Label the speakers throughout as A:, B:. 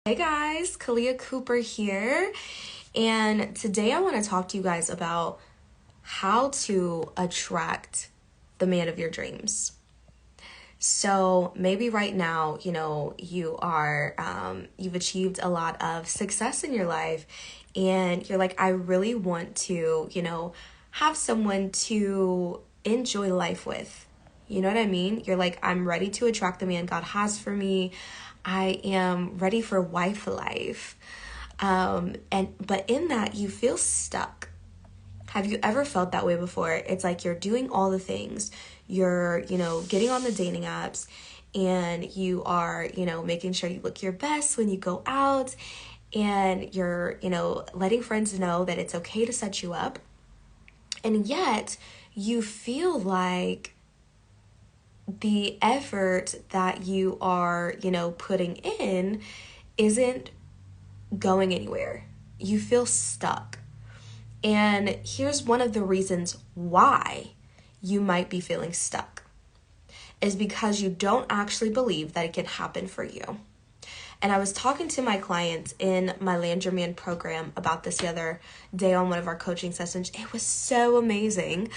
A: Hey guys, Kalia Cooper here, and today I want to talk to you guys about how to attract the man of your dreams. So maybe right now, you've achieved a lot of success in your life, and you're like, I really want to, have someone to enjoy life with. You know what I mean? You're like, I'm ready to attract the man God has for me. I am ready for wife life. But in that you feel stuck. Have you ever felt that way before? It's like you're doing all the things. You're, getting on the dating apps, and you are, making sure you look your best when you go out, and you're, letting friends know that it's okay to set you up. And yet you feel like the effort that you are, putting in isn't going anywhere. You feel stuck. And here's one of the reasons why you might be feeling stuck is because you don't actually believe that it can happen for you. And I was talking to my clients in my Land Your Man program about this the other day on one of our coaching sessions. It was so amazing.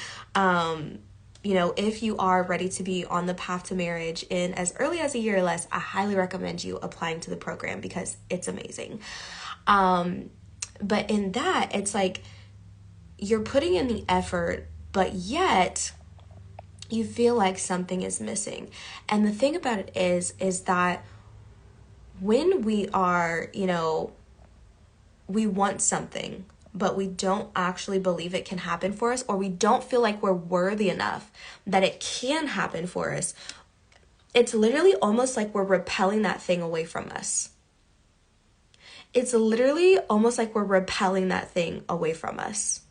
A: If you are ready to be on the path to marriage in as early as a year or less, I highly recommend you applying to the program because it's amazing. But in that, it's like you're putting in the effort, but yet you feel like something is missing. And the thing about it is that when we are, we want something, but we don't actually believe it can happen for us, or we don't feel like we're worthy enough that it can happen for us, it's literally almost like we're repelling that thing away from us. It's literally almost like we're repelling that thing away from us.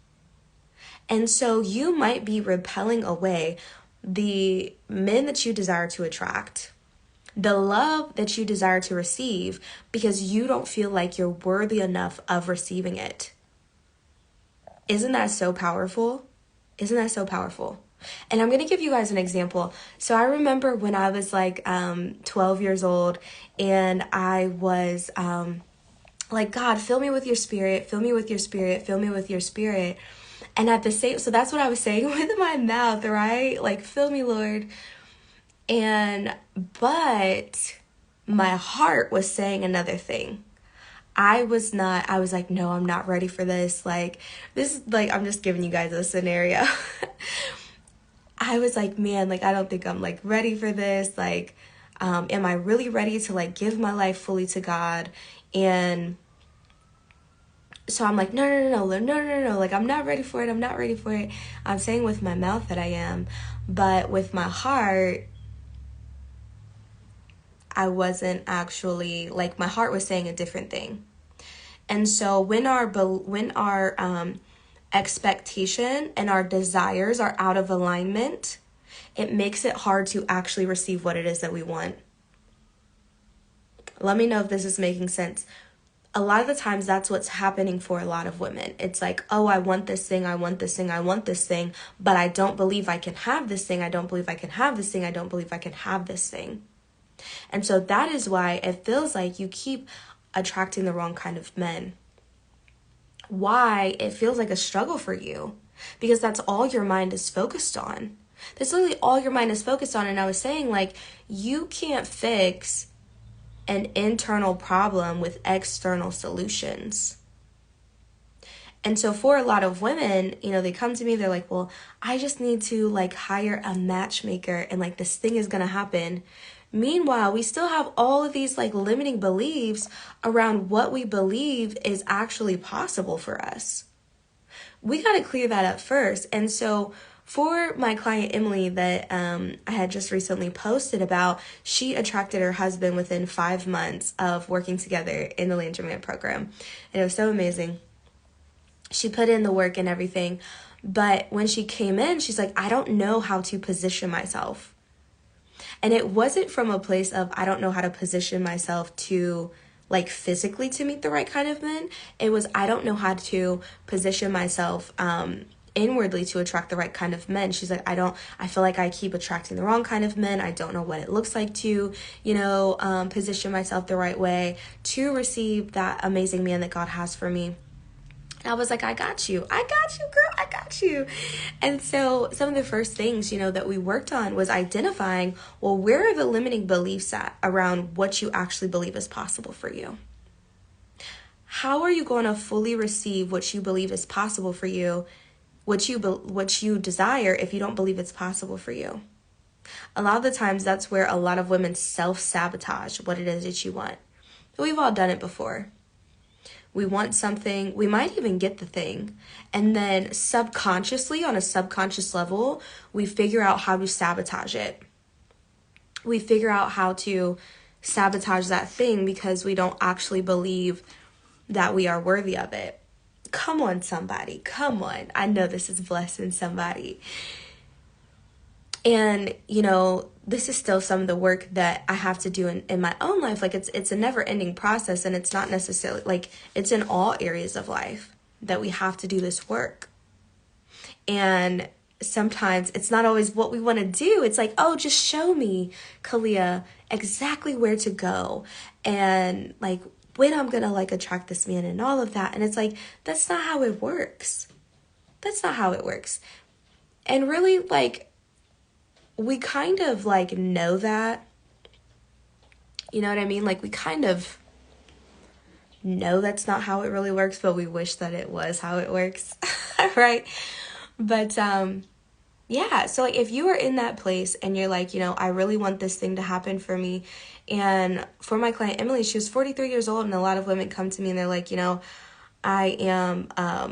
A: And so you might be repelling away the men that you desire to attract, the love that you desire to receive, because you don't feel like you're worthy enough of receiving it. Isn't that so powerful? Isn't that so powerful? And I'm going to give you guys an example. So I remember when I was like 12 years old, and I was like, God, fill me with your spirit, fill me with your spirit, fill me with your spirit. And at the same, so that's what I was saying with my mouth, right? Like, fill me, Lord. But my heart was saying another thing. I was like, no, I'm not ready for this. Like, this is like, I'm just giving you guys a scenario. I was like, man, like, I don't think I'm like ready for this. Like, am I really ready to like give my life fully to God? And so I'm like, no, like, I'm not ready for it. I'm not ready for it. I'm saying with my mouth that I am, but with my heart, I wasn't actually, like, my heart was saying a different thing. And so when our expectation and our desires are out of alignment, it makes it hard to actually receive what it is that we want. Let me know if this is making sense. A lot of the times that's what's happening for a lot of women. It's like, oh, I want this thing, I want this thing, I want this thing, but I don't believe I can have this thing, I don't believe I can have this thing, I don't believe I can have this thing. And so that is why it feels like you keep attracting the wrong kind of men. Why it feels like a struggle for you, because that's all your mind is focused on. That's literally all your mind is focused on. And I was saying, like, you can't fix an internal problem with external solutions. And so for a lot of women, they come to me, they're like, well, I just need to like hire a matchmaker and like this thing is going to happen. Meanwhile, we still have all of these like limiting beliefs around what we believe is actually possible for us. We got to clear that up first. And so for my client Emily that I had just recently posted about, she attracted her husband within 5 months of working together in the Land Your Man program. And it was so amazing. She put in the work and everything. But when she came in, she's like, I don't know how to position myself. And it wasn't from a place of, I don't know how to position myself to like physically to meet the right kind of men. It was, I don't know how to position myself inwardly to attract the right kind of men. She's like, I feel like I keep attracting the wrong kind of men. I don't know what it looks like to, position myself the right way to receive that amazing man that God has for me. And I was like, I got you, girl, I got you. And so some of the first things, that we worked on was identifying, well, where are the limiting beliefs at around what you actually believe is possible for you? How are you going to fully receive what you believe is possible for you, what you desire, if you don't believe it's possible for you? A lot of the times that's where a lot of women self-sabotage what it is that you want. We've all done it before. We want something, we might even get the thing, and then subconsciously, on a subconscious level, we figure out how to sabotage it. We figure out how to sabotage that thing because we don't actually believe that we are worthy of it. Come on, somebody. Come on. I know this is blessing somebody. And, this is still some of the work that I have to do in my own life. Like, it's a never-ending process, and it's not necessarily, like, it's in all areas of life that we have to do this work. And sometimes it's not always what we want to do. It's like, oh, just show me, Kalia, exactly where to go. And, like, when I'm going to, attract this man and all of that. And it's like, that's not how it works. That's not how it works. And really, we kind of, know that. You know what I mean? We kind of know that's not how it really works, but we wish that it was how it works, right? But, yeah, so if you are in that place and you're like, I really want this thing to happen for me. And for my client, Emily, she was 43 years old, and a lot of women come to me and they're like, I am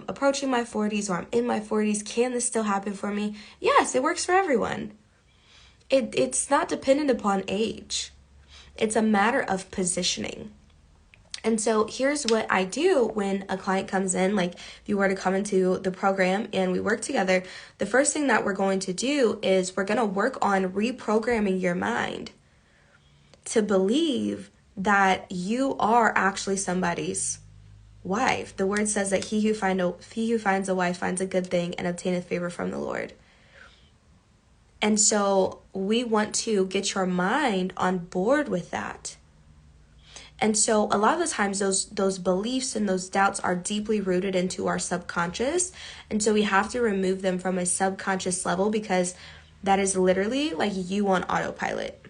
A: approaching my 40s, or I'm in my 40s. Can this still happen for me? Yes, it works for everyone. It's not dependent upon age. It's a matter of positioning. And so here's what I do when a client comes in, if you were to come into the program and we work together, the first thing that we're going to do is we're going to work on reprogramming your mind to believe that you are actually somebody's wife. The word says that he who finds a wife finds a good thing and obtaineth favor from the Lord. And so we want to get your mind on board with that. And so a lot of the times those beliefs and those doubts are deeply rooted into our subconscious. And so we have to remove them from a subconscious level, because that is literally you on autopilot.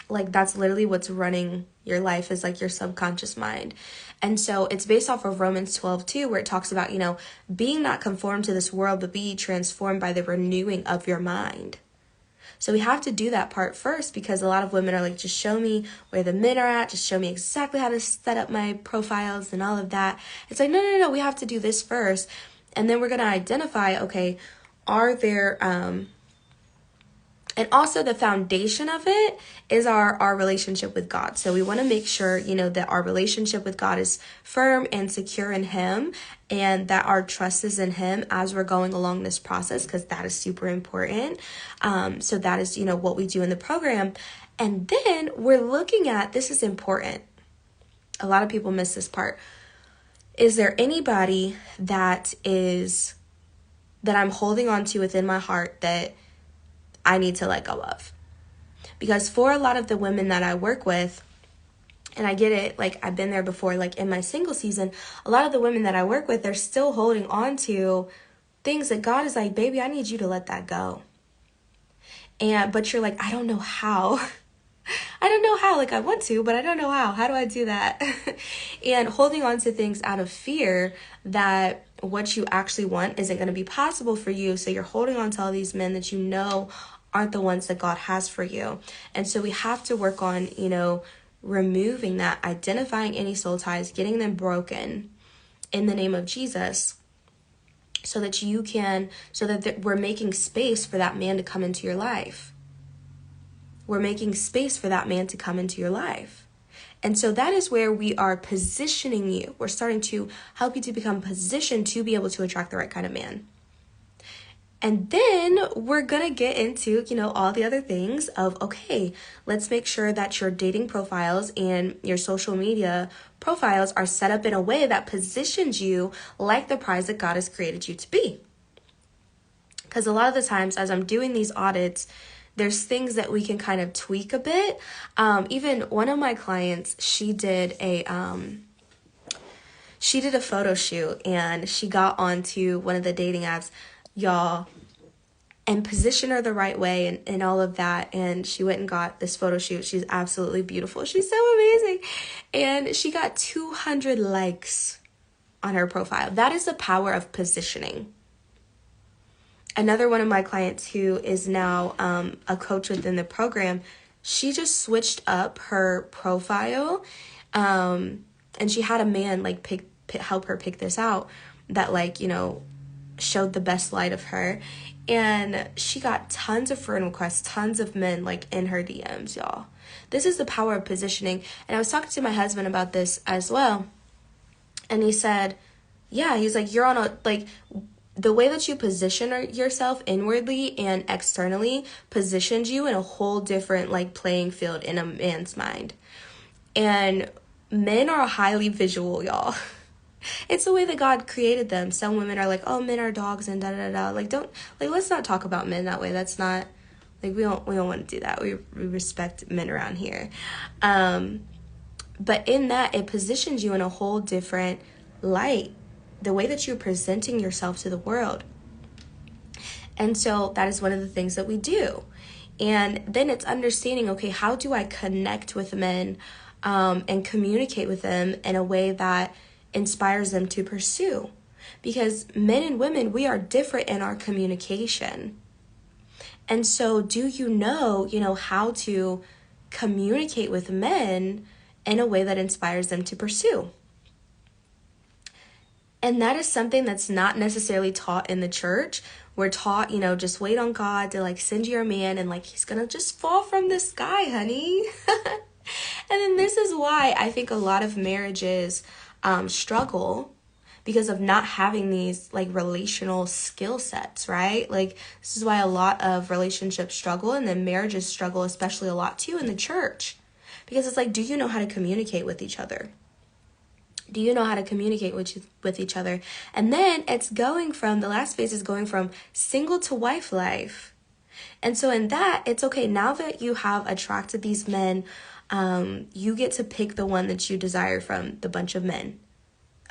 A: That's literally what's running your life, is your subconscious mind. And so it's based off of Romans 12:2, where it talks about, being not conformed to this world, but be transformed by the renewing of your mind. So we have to do that part first, because a lot of women are like, just show me where the men are at. Just show me exactly how to set up my profiles and all of that. It's like, no. We have to do this first. And then we're going to identify, okay, are there, and also the foundation of it is our relationship with God. So we want to make sure, that our relationship with God is firm and secure in Him, and that our trust is in Him as we're going along this process, because that is super important. So that is, what we do in the program. And then we're looking at, this is important. A lot of people miss this part. Is there anybody that I'm holding on to within my heart that I need to let go of? Because for a lot of the women that I work with, and I get it, I've been there before, in my single season, a lot of the women that I work with, they're still holding on to things that God is like, baby, I need you to let that go. But you're like, I don't know how. I don't know how, I want to, but I don't know how. How do I do that? And holding on to things out of fear that what you actually want isn't going to be possible for you. So you're holding on to all these men that aren't the ones that God has for you. And so we have to work on, removing that, identifying any soul ties, getting them broken in the name of Jesus, so that we're making space for that man to come into your life. We're making space for that man to come into your life. And so that is where we are positioning you. We're starting to help you to become positioned to be able to attract the right kind of man. And then we're going to get into, all the other things of, okay, let's make sure that your dating profiles and your social media profiles are set up in a way that positions you like the prize that God has created you to be. Because a lot of the times as I'm doing these audits, there's things that we can kind of tweak a bit. Even one of my clients, she did a photo shoot, and she got onto one of the dating apps, y'all, and positioned her the right way and all of that. And she went and got this photo shoot. She's absolutely beautiful. She's so amazing. And she got 200 likes on her profile. That is the power of positioning. Another one of my clients who is now a coach within the program, she just switched up her profile, and she had a man like help her pick this out that, like, you know, showed the best light of her, and she got tons of friend requests, tons of men like in her DMs, y'all. This is the power of positioning. And I was talking to my husband about this as well, and he said, yeah, he's like, you're on a, like, the way that you position yourself inwardly and externally positions you in a whole different like playing field in a man's mind. And men are highly visual, y'all. It's the way that God created them. Some women are like, oh, men are dogs and da da da. Like, let's not talk about men that way. That's not, like, we don't want to do that. We respect men around here. But in that, it positions you in a whole different light, the way that you're presenting yourself to the world. And so that is one of the things that we do. And then it's understanding, okay, how do I connect with men and communicate with them in a way that inspires them to pursue? Because men and women, we are different in our communication. And so do you know, how to communicate with men in a way that inspires them to pursue? And that is something that's not necessarily taught in the church. We're taught, just wait on God to like send you a man and like he's gonna just fall from the sky, honey. And then this is why I think a lot of marriages struggle, because of not having these like relational skill sets, right? Like this is why a lot of relationships struggle, and then marriages struggle especially a lot too in the church. Because it's like, do you know how to communicate with each other? Do you know how to communicate with each other? And then it's going from, the last phase is going from single to wife life. And so in that, it's okay, now that you have attracted these men, you get to pick the one that you desire from the bunch of men.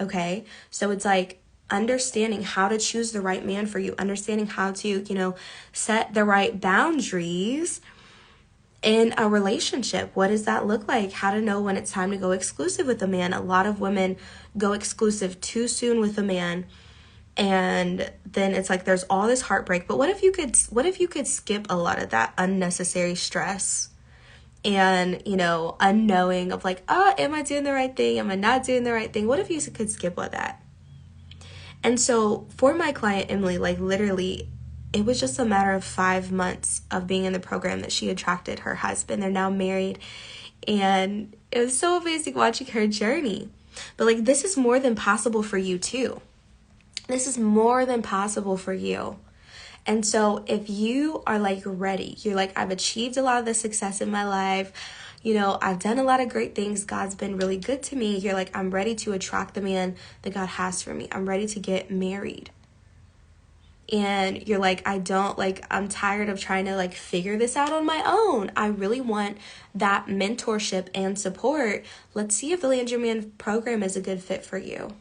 A: Okay? So it's like understanding how to choose the right man for you, understanding how to, set the right boundaries in a relationship. What does that look like? How to know when it's time to go exclusive with a man. A lot of women go exclusive too soon with a man, and then it's like there's all this heartbreak. But what if you could skip a lot of that unnecessary stress and, unknowing of like, am I doing the right thing? Am I not doing the right thing? What if you could skip all that? And so for my client, Emily, like literally, it was just a matter of 5 months of being in the program that she attracted her husband. They're now married, and it was so amazing watching her journey. But like, this is more than possible for you too. This is more than possible for you. And so if you are like ready, you're like, I've achieved a lot of the success in my life. I've done a lot of great things. God's been really good to me. You're like, I'm ready to attract the man that God has for me. I'm ready to get married. And you're like, I'm tired of trying to like figure this out on my own. I really want that mentorship and support. Let's see if the Land Your Man program is a good fit for you.